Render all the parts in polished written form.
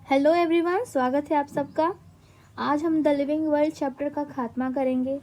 Hello everyone, स्वागत है आप सबका। आज हम द लिविंग वर्ल्ड चैप्टर का खात्मा करेंगे।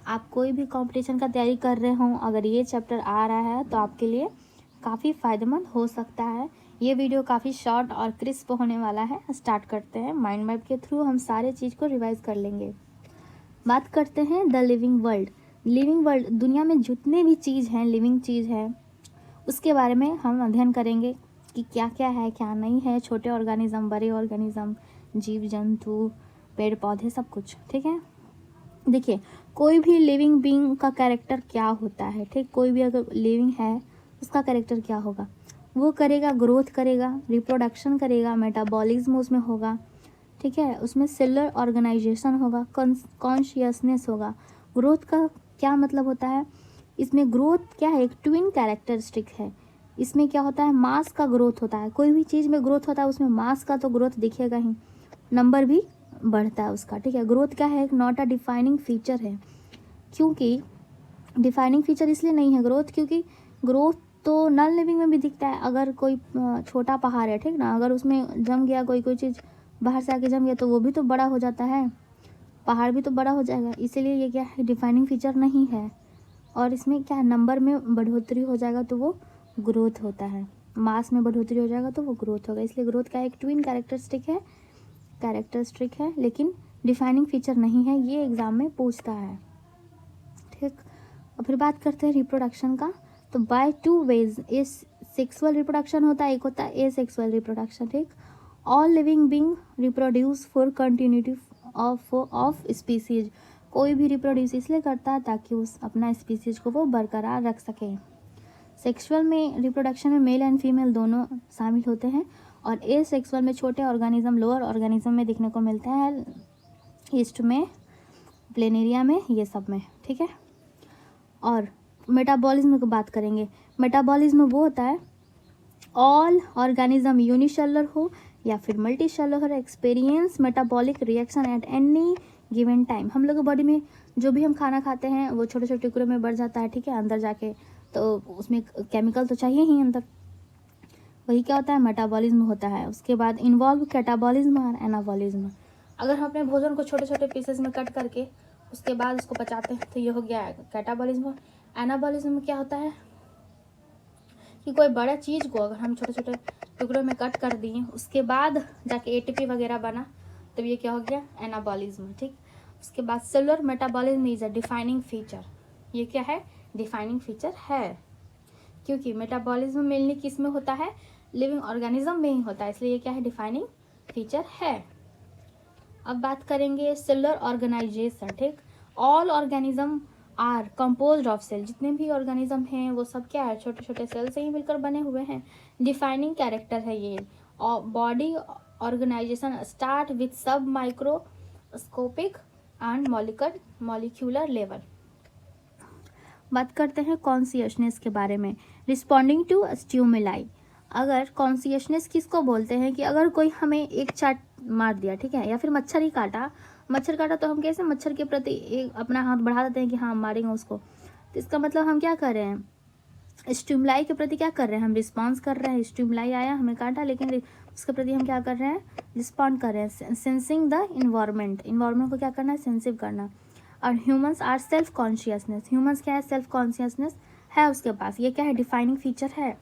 आप कोई भी कंपटीशन का तैयारी कर रहे हो, अगर ये चैप्टर आ रहा है तो आपके लिए काफ़ी फ़ायदेमंद हो सकता है। ये वीडियो काफ़ी शॉर्ट और क्रिस्प होने वाला है। स्टार्ट करते हैं। माइंड मैप के थ्रू हम सारे चीज़ को रिवाइज कर लेंगे। बात करते हैं the living world. Living world, दुनिया में जितने भी चीज़ हैं, लिविंग चीज़ है, उसके बारे में हम अध्ययन करेंगे कि क्या क्या है, क्या नहीं है। छोटे ऑर्गेनिज्म, बड़े ऑर्गेनिज्म, जीव जंतु, पेड़ पौधे, सब कुछ। ठीक है। देखिए, कोई भी लिविंग बीइंग का कैरेक्टर क्या होता है। ठीक, कोई भी अगर लिविंग है उसका कैरेक्टर क्या होगा? वो करेगा, ग्रोथ करेगा, रिप्रोडक्शन करेगा, मेटाबॉलिज्म उसमें होगा। ठीक है, उसमें सेलुलर ऑर्गेनाइजेशन होगा, कॉन्शियसनेस होगा। ग्रोथ का क्या मतलब होता है? इसमें ग्रोथ क्या है? एक ट्विन कैरेक्टरिस्टिक है। इसमें क्या होता है? मास का ग्रोथ होता है। कोई भी चीज़ में ग्रोथ होता है, उसमें मास का तो ग्रोथ दिखेगा ही, नंबर भी बढ़ता है उसका। ठीक है, ग्रोथ क्या है? एक नॉट अ डिफाइनिंग फीचर है। क्योंकि डिफाइनिंग फीचर इसलिए नहीं है ग्रोथ, क्योंकि ग्रोथ तो नॉन लिविंग में भी दिखता है। अगर कोई छोटा पहाड़ है, ठीक ना, अगर उसमें जम गया कोई चीज़, बाहर से आके जम गया, तो वो भी तो बड़ा हो जाता है, पहाड़ भी तो बड़ा हो जाएगा। इसीलिए ये क्या है? डिफाइनिंग फीचर नहीं है। और इसमें क्या है? नंबर में बढ़ोतरी हो जाएगा तो वो ग्रोथ होता है, मास में बढ़ोतरी हो जाएगा तो वो ग्रोथ होगा। इसलिए ग्रोथ का एक ट्विन कैरेक्टरिस्टिक है, लेकिन डिफाइनिंग फीचर नहीं है। ये एग्जाम में पूछता है। ठीक, और फिर बात करते हैं रिप्रोडक्शन का। तो by two ways, a sexual reproduction होता है, एक होता है ए सेक्सुअल रिप्रोडक्शन। ठीक, all living being reproduce for continuity of species. कोई भी रिप्रोड्यूस इसलिए करता है ताकि उस अपना स्पीसीज को वो बरकरार रख सके। सेक्सुअल में, रिप्रोडक्शन में मेल एंड फीमेल दोनों शामिल होते हैं। और ए सेक्सुअल में छोटे ऑर्गेनिज्म लोअर ऑर्गेनिज्म में दिखने को मिलता है, ईस्ट में, प्लेनेरिया में, ये सब में। ठीक है। और मेटाबॉलिज्म की बात करेंगे। मेटाबॉलिज्म वो होता है, ऑल ऑर्गेनिज्म यूनिसेलुलर हो या फिर multi cellular, experience metabolic reaction at any given time. हम लोग के बॉडी में जो भी हम खाना खाते हैं वो छोटे छोटे टुकड़ों में बढ़ जाता है। ठीक है, अंदर जाके, तो उसमें केमिकल तो चाहिए ही अंदर, वही क्या होता है? मेटाबॉलिज्म होता है। उसके बाद इन्वॉल्व कैटाबॉलिज्म और एनाबॉलिज्म। अगर हम अपने भोजन को छोटे छोटे पीसेस में कट करके उसके बाद उसको पचाते हैं तो ये हो गया कैटाबॉलिज्म। एनाबॉलिज्म में क्या होता है कि कोई बड़ा चीज़ को अगर हम छोटे छोटे टुकड़ों में कट कर दिए, उसके बाद जाके एटीपी वगैरह बना, तो ये क्या हो गया? एनाबॉलिज्म। ठीक, उसके बाद cellular metabolism is a defining feature. ये क्या है? डिफाइनिंग फीचर है, क्योंकि मेटाबॉलिज्म मेनली किस में होता है? लिविंग ऑर्गेनिज्म में ही होता है, इसलिए ये क्या है? डिफाइनिंग फीचर है। अब बात करेंगे सेलुलर ऑर्गेनाइजेशन। ठीक, all organism are composed of cell. जितने भी ऑर्गेनिज्म हैं वो सब क्या है? छोटे छोटे सेल से ही मिलकर बने हुए हैं। डिफाइनिंग कैरेक्टर है ये। Body organisation start with submicroscopic and molecular level. बात करते हैं कॉन्शियसनेस के बारे में। Responding to stimuli. अगर कॉन्शियसनेस किसको बोलते हैं कि अगर कोई हमें एक चाट मार दिया, ठीक है, या फिर मच्छर काटा, तो हम कैसे मच्छर के प्रति एक अपना हाथ बढ़ा देते हैं कि हाँ मारेंगे उसको। तो इसका मतलब हम क्या कर रहे हैं? स्टिमुलाई के प्रति क्या कर रहे हैं? हम रिस्पॉन्स कर रहे हैं। स्टिमुलाई आया, हमें काटा, लेकिन उसके प्रति हम क्या कर रहे हैं? रिस्पॉन्ड कर रहे हैं। सेंसिंग द इन्वायरमेंट को क्या करना है? सेंसिव करना। और humans are self consciousness. Humans क्या है? सेल्फ कॉन्शियसनेस है उसके पास। ये क्या है? डिफाइनिंग फीचर है।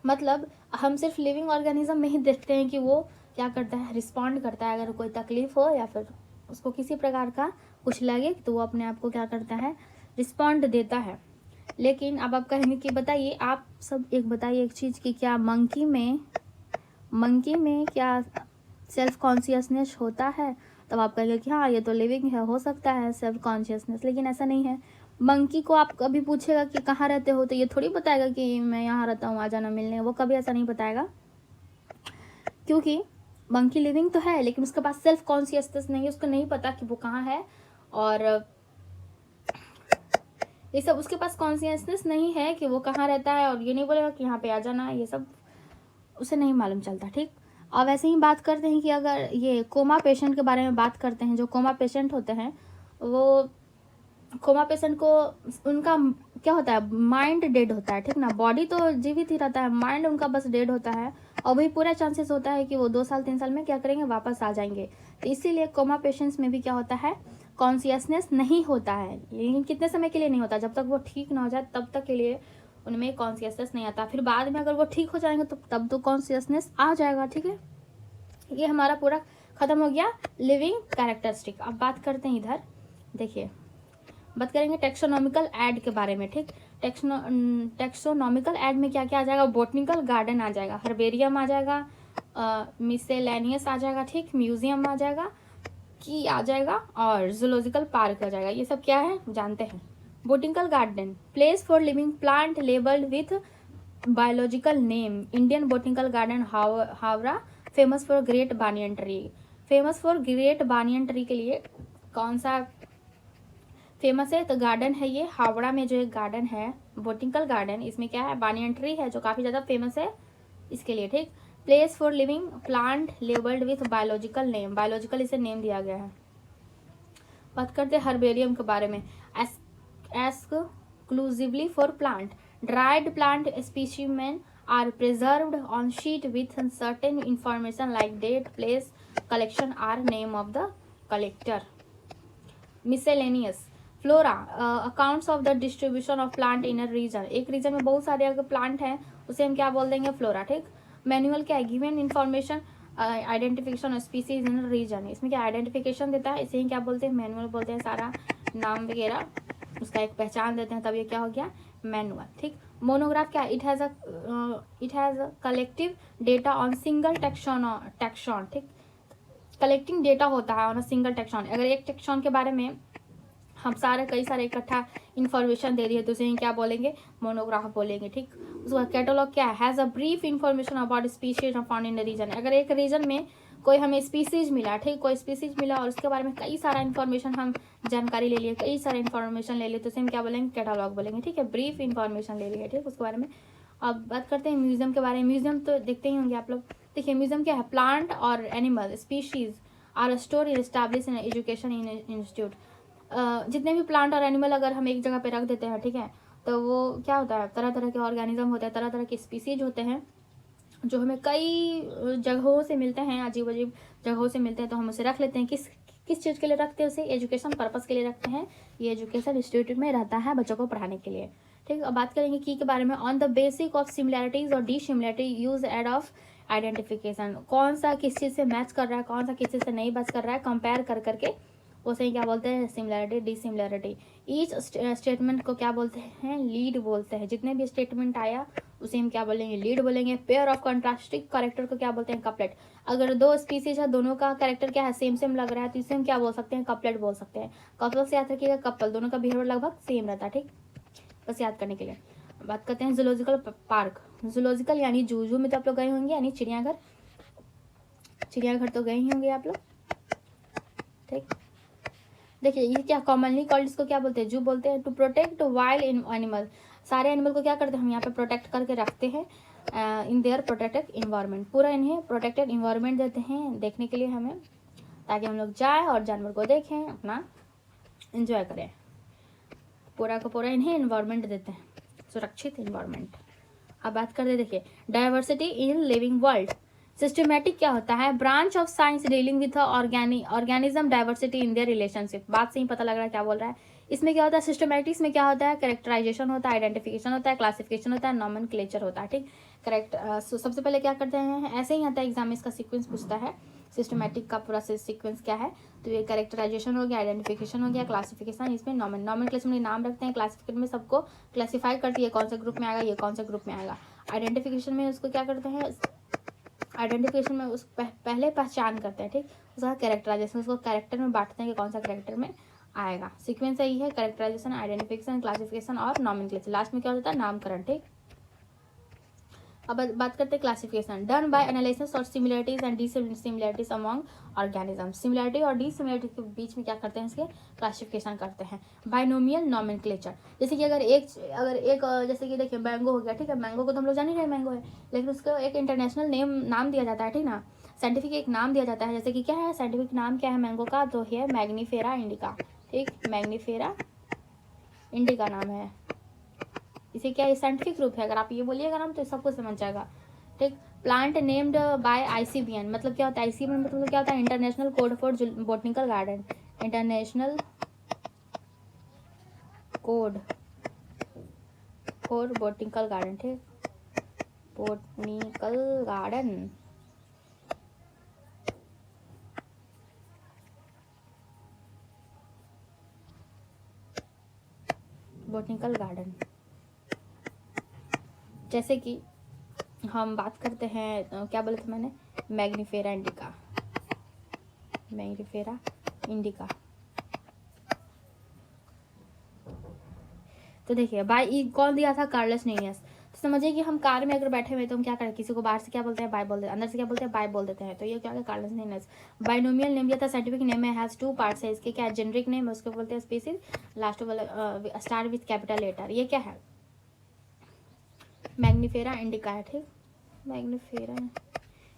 मतलब हम सिर्फ लिविंग ऑर्गेनिज्म में ही देखते हैं कि वो क्या करता है? रिस्पॉन्ड करता है। अगर कोई तकलीफ हो या फिर उसको किसी प्रकार का कुछ लगे तो वो अपने आप को क्या करता है? रिस्पॉन्ड देता है। लेकिन अब आप कहेंगे कि बताइए, आप सब एक बताइए एक चीज़ कि क्या मंकी में क्या सेल्फ कॉन्शियसनेस होता है? तब आप कहेंगे कि हाँ ये तो लिविंग है, हो सकता है सेल्फ कॉन्शियसनेस, लेकिन ऐसा नहीं है। मंकी को आप कभी पूछेगा कि कहाँ रहते हो, तो ये थोड़ी बताएगा कि मैं यहाँ रहता हूँ, आ जाना मिलने। वो कभी ऐसा नहीं बताएगा, क्योंकि मंकी लिविंग तो है लेकिन उसके पास सेल्फ कॉन्शियसनेस नहीं है। उसको नहीं पता कि वो कहाँ है, और ये सब उसके पास कॉन्शियसनेस नहीं है कि वो कहाँ रहता है, और ये नहीं बोलेगा कि यहाँ पे आ जाना, ये सब उसे नहीं मालूम चलता। ठीक, अब ऐसे ही बात करते हैं कि अगर ये कोमा पेशेंट के बारे में बात करते हैं। जो कोमा पेशेंट होते हैं, वो कोमा पेशेंट को उनका क्या होता है? माइंड डेड होता है। ठीक ना, बॉडी तो जीवित ही रहता है, माइंड उनका बस डेड होता है। और वही पूरा चांसेस होता है कि वो 2 साल 3 साल में क्या करेंगे, वापस आ जाएंगे। तो इसीलिए कोमा पेशेंट्स में भी क्या होता है, कॉन्शियसनेस नहीं होता है, लेकिन कितने समय के लिए नहीं होता, जब तक वो ठीक ना हो जाए तब तक के लिए उनमें कॉन्शियसनेस नहीं आता। फिर बाद में अगर वो ठीक हो जाएंगे तो तब तो कॉन्शियसनेस आ जाएगा। ठीक है, ये हमारा पूरा खत्म हो गया लिविंग कैरेक्टरिस्टिक। अब बात करते हैं इधर, देखिए बात करेंगे टेक्सोनॉमिकल ऐड के बारे में। ठीक, टेक्सोनॉमिकल ऐड में क्या क्या आ जाएगा, बोटनिकल गार्डन आ जाएगा, हर्बेरियम आ जाएगा, मिसेलेनियस आ जाएगा, ठीक, म्यूजियम आ जाएगा, की आ जाएगा, और जूलॉजिकल पार्क आ जाएगा। ये सब क्या है जानते हैं। Botanical garden, place for living plant labelled with biological name, Indian botanical garden Howrah, famous for great banyan tree. Famous for great banyan tree के लिए कौन सा फेमस है, तो गार्डन है ये हावड़ा में, जो एक गार्डन है बोटनिकल गार्डन, इसमें क्या है, बानियन ट्री है जो काफ़ी ज़्यादा फेमस है इसके लिए। ठीक, place for living plant labelled with biological name, biological इसे नेम दिया गया है। बात करते हैं हर्बेरियम के बारे में, exclusively for plant, dried plant specimen are preserved on sheet with certain information like date, place, collection or name of the collector. Miscellaneous flora, accounts of the distribution of plant in a region, एक region में बहुत सारे अगर plant हैं उसे हम क्या बोल देंगे, फ्लोरा। ठीक, मैनुअल क्या है, given information identification of species in region, इसमें क्या आइडेंटिफिकेशन देता है, इसे ही क्या बोलते हैं, मैनुअल बोलते हैं, सारा नाम वगैरह उसका एक पहचान देते हैं, तब ये क्या हो गया, मैनुअल। ठीक, मोनोग्राफ क्या है, it has a collective data on single tax on. ठीक, कलेक्टिंग डेटा होता है ऑन अ सिंगल टेक्सॉन, अगर एक टेक्सॉन के बारे में हम कई सारे इकट्ठा इन्फॉर्मेशन दे दिए तो उसे क्या बोलेंगे, मोनोग्राफ बोलेंगे। ठीक, उसका कैटलॉग क्या है, has a brief information about species found in the region, अगर एक रीजन में कोई हमें स्पीसीज मिला, ठीक, कोई स्पीसीज मिला और उसके बारे में कई सारा इन्फॉर्मेशन हम जानकारी ले लिए, कई सारा इन्फॉर्मेशन ले लिए तो उसे हम क्या बोलेंगे, कैटलॉग बोलेंगे। ठीक है, ब्रीफ इन्फॉर्मेशन ले लिए, ठीक, उसके बारे में। अब बात करते हैं म्यूजियम के बारे में, म्यूजियम तो देखते ही होंगे आप लोग। देखिए म्यूजियम क्या है, प्लांट और animal species are store in establish in education in institute, जितने भी प्लांट और एनिमल अगर हम एक जगह पे रख देते हैं, ठीक है, तो वो क्या होता है, तरह तरह के ऑर्गेनिज्म होते हैं, तरह तरह के स्पीसीज होते हैं जो हमें कई जगहों से मिलते हैं, अजीब अजीब जगहों से मिलते हैं, तो हम उसे रख लेते हैं। किस चीज़ के लिए रखते हैं उसे, एजुकेशन पर्पस के लिए रखते हैं, ये एजुकेशन इंस्टीट्यूट में रहता है बच्चों को पढ़ाने के लिए। ठीक, अब बात करेंगे की के बारे में, on the basic of similarities और dissimilarity use aid of identification, कौन सा किस चीज़ से मैच कर रहा है, कौन सा किस चीज़ से नहीं मैच कर रहा है, कंपेयर कर करके उसे क्या बोलते हैं, सिमिलैरिटी डिसिमिलैरिटी। ईच स्टेटमेंट को क्या बोलते हैं, लीड बोलते हैं, जितने भी स्टेटमेंट आया उसे हम क्या बोलेंगे, लीड बोलेंगे। पेयर ऑफ कंट्रास्टिंग कैरेक्टर को क्या बोलते हैं, कपलेट, अगर दो स्पीसीज है दोनों का कैरेक्टर क्या है, सेम सेम लग रहा है तो इसे हम क्या बोल सकते हैं, कपलेट बोल सकते हैं। कपल से याद रखिएगा, कपल दोनों का बिहेवियर लगभग सेम रहता है। ठीक, बस याद करने के लिए। बात करते हैं जूलॉजिकल पार्क, जूलॉजिकल यानी जू में तो आप लोग गए होंगे, यानी चिड़ियाघर तो गए ही होंगे आप लोग। ठीक, देखिए ये क्या कॉमनली कॉल्ड, इसको क्या बोलते हैं, जू बोलते हैं। टू प्रोटेक्ट वाइल्ड एनिमल, सारे एनिमल को क्या करते हैं हम यहाँ पे प्रोटेक्ट करके रखते हैं इन देयर प्रोटेक्टेड इन्वायरमेंट, पूरा इन्हें प्रोटेक्टेड इन्वायरमेंट देते हैं देखने के लिए हमें, ताकि हम लोग जाए और जानवर को देखें, अपना एंजॉय करें, पूरा का पूरा इन्हें इन्वायरमेंट देते हैं, सुरक्षित इन्वायरमेंट। अब बात करते देखिए diversity in living world, systematic क्या होता है, branch of science dealing with organism diversity in their relationship, बात से ही पता लग रहा है क्या बोल रहा है। इसमें क्या होता है, सिस्टमेटिक्स में क्या होता है, कैरेक्टराइजेशन होता है, आइडेंटिफिकेशन होता है, क्लासिफिकेशन होता है, नॉमेनक्लेचर होता है। ठीक, करेक्ट। सबसे पहले क्या करते हैं, ऐसे ही आता है एग्जाम में, इसका सीक्वेंस पूछता है सिस्टमेटिक का पूरा सीक्वेंस क्या है, तो ये कैरेक्टराइजेशन हो गया, आइडेंटिफिकेशन हो गया, क्लासिफिकेशन, इसमें नॉमेनक्लेचर में नाम रखते हैं, क्लासिफिकेशन में सबको क्लासीफाई करती है कौन से ग्रुप में आएगा, ये कौन से ग्रुप में आएगा। आइडेंटिफिकेशन में उसको क्या करते हैं, आइडेंटिफिकेशन में उस पहले पहचान करते हैं। ठीक, उसका कैरेक्टराइजेशन, उसको कैरेक्टर में बांटते हैं कि कौन सा कैरेक्टर में आएगा। सीक्वेंस यही है, कैरेक्टराइजेशन, आइडेंटिफिकेशन, क्लासिफिकेशन और नॉमेनक्लेचर, लास्ट में क्या होता है, नामकरण। ठीक, अब बात करते हैं क्लासिफिकेशन, डन बाय एनालिसिस और similarities and dissimilarities among organism, similarity और डिसिमिलरिटी के बीच में क्या करते हैं, इसके क्लासिफिकेशन करते हैं। बाइनोमियल नॉमेनक्लेचर, जैसे कि अगर एक जैसे कि देखिए मैंगो हो गया, ठीक है, मैंगो को तो हम लोग जान ही रहे मैंगो है, लेकिन उसको एक इंटरनेशनल नाम दिया जाता है, ठीक ना, साइंटिफिक एक नाम दिया जाता है, जैसे कि क्या है, साइंटिफिक नाम क्या है मैंगो का, तो है मैग्नीफेरा इंडिका। ठीक, मैग्नीफेरा इंडिका नाम है, इसे क्या साइंटिफिक रूप है, अगर आप ये बोलिएगा ना तो सबको समझ जाएगा। ठीक, प्लांट नेम्ड बाय ICBN, मतलब क्या होता है ICBN, मतलब क्या होता है international code for botanical garden, international code for botanical garden, ठीक, बोटनिकल गार्डन। बोटनिकल गार्डन, जैसे कि हम बात करते हैं क्या बोले थे मैंने, मैग्नीफेरा इंडिका, मैग्नीफेरा इंडिका। तो देखिए बाय कौन दिया था, कार्लस लिनियस। तो समझिए कि हम कार में अगर बैठे हुए तो हम क्या करें, किसी को बाहर से क्या बोलते हैं, बाय बोल देते हैं, अंदर से क्या बोलते हैं, बाय बोल देते हैं। तो ये क्या है, कार्लस लिनियस। बाइनोमियल नेम दिया था, साइंटिफिक नेम है, हैज 2 पार्ट्स है, इसके क्या जेनरिक नेम है, उसको बोलते हैं स्पीसीज, लास्ट वाला स्टार्ट विथ कैपिटल लेटर। ये क्या है, मैग्नीफेरा इंडिका है, ठीक, मैग्नीफेरा।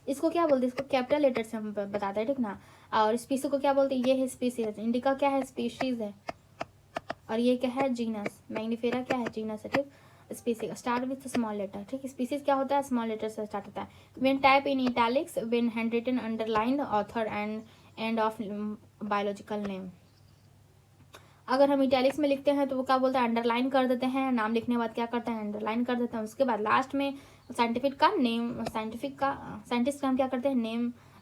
इसको क्या बोलते हैं, इसको कैपिटल लेटर से हम बताते हैं, ठीक ना। और स्पीसी को क्या बोलते हैं, ये है स्पीसीज, इंडिका क्या है, स्पीशीज है, और ये क्या है, जीनस। मैग्नीफेरा क्या है, जीनस है, ठीक। Species start with small letter, ठीक। स्पीसीज क्या होता है, स्मॉल लेटर से स्टार्ट होता है। When type in italics, when hand written underlined author and end of biological name. अगर हम इटैलिक्स में लिखते हैं तो वो क्या बोलते हैं, अंडरलाइन कर देते हैं, नाम लिखने के बाद क्या करते हैं, अंडरलाइन कर देते हैं। उसके बाद लास्ट में साइंटिफिक का नेम, साइंटिस्ट का हम क्या करते हैं,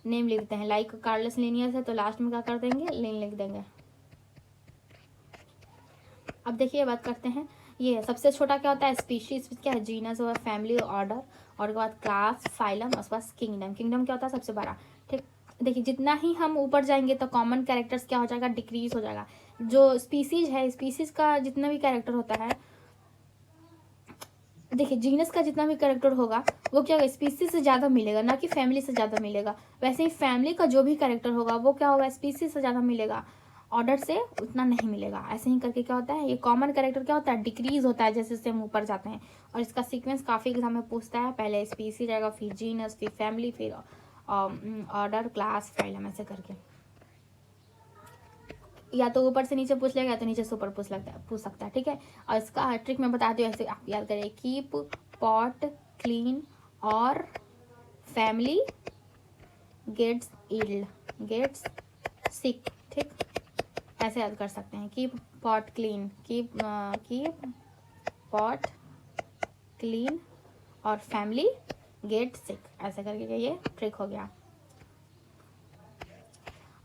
नेम लिख देते हैं। लाइक कार्लस लिनियस है तो लास्ट में क्या कर देंगे, लिन लिख देंगे। अब देखिए बात करते हैं, ये सबसे छोटा क्या होता है, स्पीशीज क्या है, जीनस और फैमिली, ऑर्डर, और उसके बाद क्लास, फाइलम, उसके बाद किंगडम। किंगडम क्या होता है, सबसे बड़ा, ठीक। देखिए जितना ही हम ऊपर जाएंगे तो कॉमन कैरेक्टर्स क्या हो जाएगा, डिक्रीज हो जाएगा। जो स्पीसीज है, स्पीसीज का जितना भी कैरेक्टर होता है, देखिए जीनस का जितना भी कैरेक्टर होगा वो क्या होगा, स्पीसीज से ज़्यादा मिलेगा, ना कि फैमिली से ज़्यादा मिलेगा। वैसे ही फैमिली का जो भी कैरेक्टर होगा वो क्या होगा, स्पीसीज से ज़्यादा मिलेगा, ऑर्डर से उतना नहीं मिलेगा। ऐसे ही करके क्या होता है, ये कॉमन कैरेक्टर क्या होता है, डिक्रीज होता है जैसे जैसे हम ऊपर जाते हैं। और इसका सीक्वेंस काफ़ी एग्जाम में पूछता है, पहले स्पीसीज आएगा, फिर जीनस, फिर फैमिली, फिर ऑर्डर, क्लास, फाइलम, ऐसे करके। या तो ऊपर से नीचे पूछ लेगा, या तो नीचे से ऊपर पूछ सकता है, ठीक है। और इसका ट्रिक मैं बताती हूँ, ऐसे आप याद करिए, कीप पॉट क्लीन और फैमिली गेट्स इल गेट्स सिक, ठीक, ऐसे याद कर सकते हैं। Keep pot clean, keep pot clean और फैमिली गेट सिक, ऐसे करके ये ट्रिक हो गया।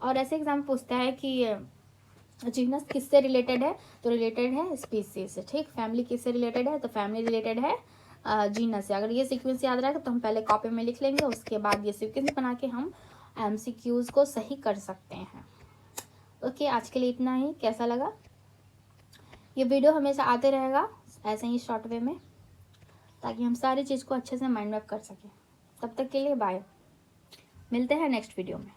और ऐसे एग्जाम पूछता है कि जीनस किससे रिलेटेड है, तो रिलेटेड है स्पीसीज से, ठीक। फैमिली किससे रिलेटेड है, तो फैमिली रिलेटेड है जीनस से। अगर ये सीक्वेंस याद रहेगा तो हम पहले कॉपी में लिख लेंगे, उसके बाद ये सीक्वेंस बना के हम MCQs को सही कर सकते हैं। ओके, आज के लिए इतना ही। कैसा लगा, ये वीडियो हमेशा आते रहेगा ऐसे ही शॉर्ट वे में, ताकि हम सारी चीज़ को अच्छे से माइंड मैप कर सकें। तब तक के लिए बाय, मिलते हैं नेक्स्ट वीडियो में।